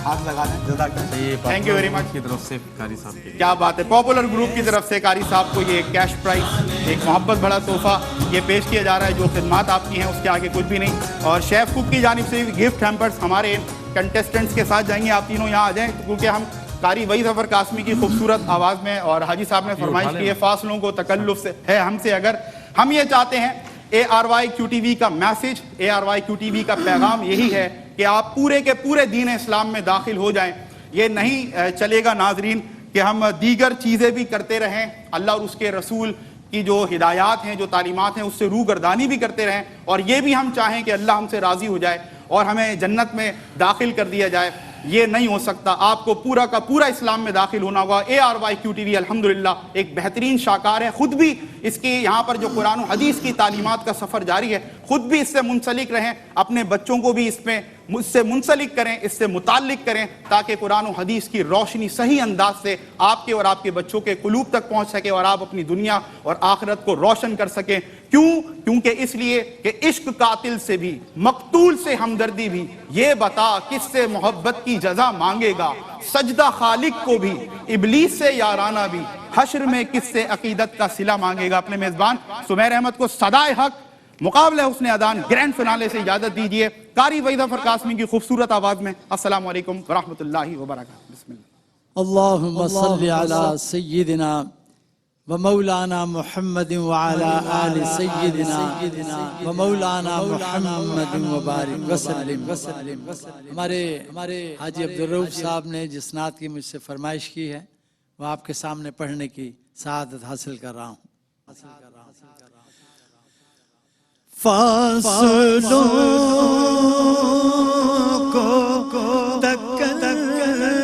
Speaker 2: ہاتھ لگا دیں. جزاک اللہ, تھینک یو ویری مچ
Speaker 8: کی طرف سے قاری صاحب کے لیے.
Speaker 2: کیا بات ہے. پاپولر گروپ کی طرف سے قاری صاحب کو یہ کیش پرائز, ایک محبت بڑا تحفہ یہ پیش کیا جا رہا ہے. جو خدمات آپ کی ہیں اس کے آگے کچھ بھی نہیں. اور شیف کوک کی جانب سے گفٹ ہیمپرز ہمارے کنٹیسٹنٹس کے ساتھ جائیں گے. آپ تینوں یہاں آ جائیں کیونکہ ہم قاری وحید ظفر قاسمی کی خوبصورت آواز میں, اور حاجی صاحب نے فرمائش کی ہے فاصلوں کو تکلف سے ہے ہم سے, اگر ہم یہ چاہتے ہیں ARYQTV کا میسج, ARYQTV کا پیغام یہی ہے کہ آپ پورے کے پورے دین اسلام میں داخل ہو جائیں. یہ نہیں چلے گا ناظرین کہ ہم دیگر چیزیں بھی کرتے رہیں, اللہ اور اس کے رسول کی جو ہدایات ہیں, جو تعلیمات ہیں, اس سے روگردانی بھی کرتے رہیں, اور یہ بھی ہم چاہیں کہ اللہ ہم سے راضی ہو جائے اور ہمیں جنت میں داخل کر دیا جائے. یہ نہیں ہو سکتا. آپ کو پورا کا پورا اسلام میں داخل ہونا ہوگا. ARYQTV الحمدللہ ایک بہترین شاکار ہے. خود بھی اس کی یہاں پر جو قرآن و حدیث کی تعلیمات کا سفر جاری ہے, خود بھی اس سے منسلک رہیں, اپنے بچوں کو بھی اس سے منسلک کریں, اس سے متعلق کریں, تاکہ قرآن و حدیث کی روشنی صحیح انداز سے آپ کے اور آپ کے بچوں کے قلوب تک پہنچ سکے, اور آپ اپنی دنیا اور آخرت کو روشن کر سکیں. کیونکہ اس لیے کہ عشق قاتل سے بھی, مقتول سے ہمدردی بھی, یہ بتا کس سے محبت کی جزا مانگے گا, سجدہ خالق کو بھی, ابلیس سے یارانہ بھی, حشر میں کس سے عقیدت کا صلہ مانگے گا. اپنے میزبان سمیر احمد کو صدائے حق مقابلہ حسن اذان گرینڈ فنالے سے اجازت دیجیے قاری وحید ظفر قاسمی کی خوبصورت آواز میں. السلام علیکم ورحمۃ اللہ وبرکاتہ. بسم اللہ.
Speaker 1: اللہم صلی علی سیدنا ومولانا محمد وعلى آل سیدنا ومولانا محمد وبارک وسلم. ہمارے حاجی عبدالرؤف صاحب نے جس نعت کی مجھ سے فرمائش کی ہے وہ آپ کے سامنے پڑھنے کی سعادت حاصل کر رہا ہوں.
Speaker 7: فاصلوں کو تکلف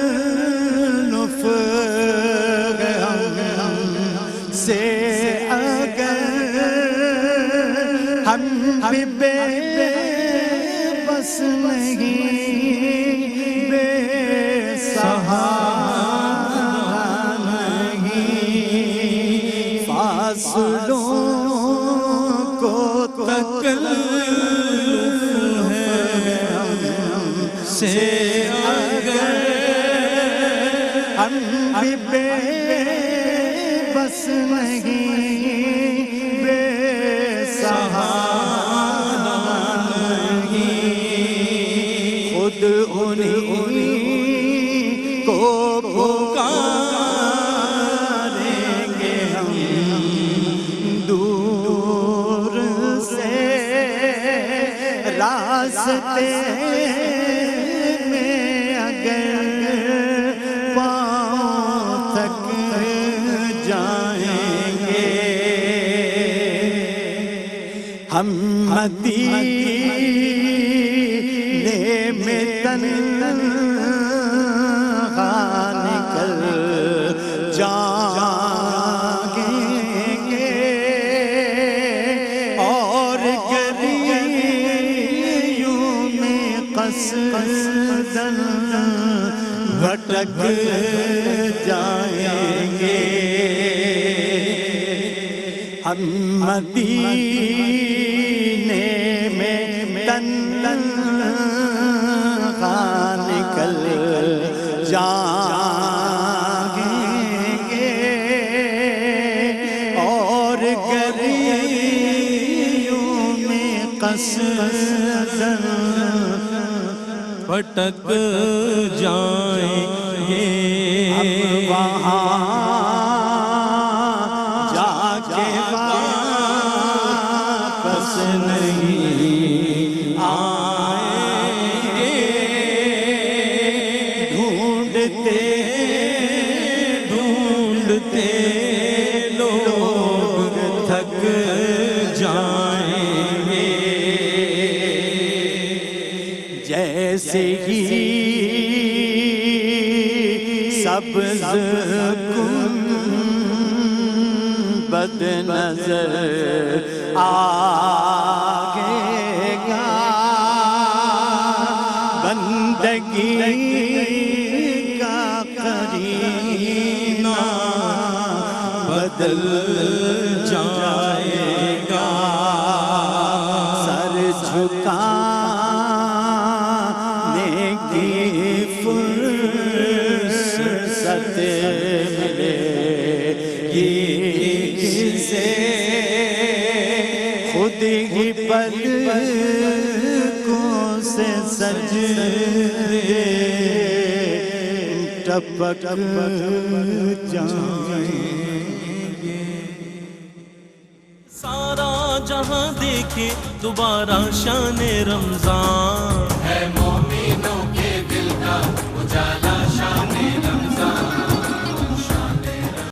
Speaker 7: سے اگر ہم بھی بے بس نہیں, بے سہارا نہیں, فاصلوں کو تکلف سے اگر ہم بھی بے بس نہیں, بے سہارا نہیں, خود انہیں کو پکاریں گے ہم دور سے راستے مدینے میں تنہا نکل جائیں گے اور گلیوں میں قصداً بھٹک جائیں گے ہم مدینے میں تنہا نکل جائیں گے اور گلیوں میں قصداً
Speaker 8: پھٹک جائیں گے
Speaker 7: وہاں جا کے واپس نہیں آئیں گے ڈھونڈتے ڈھونڈتے لوگ تھک جائیں گے جیسے ہی سبز گنبد نظر آئے گا بندگی کا قرینہ بدل جائے گا سر جھکانے کی فرصت ملے گی کسے خود ہی پلکوں سے سجدے ٹپک جائیں گے
Speaker 6: سارا جہاں دیکھے دوبارہ شان رمضان ہے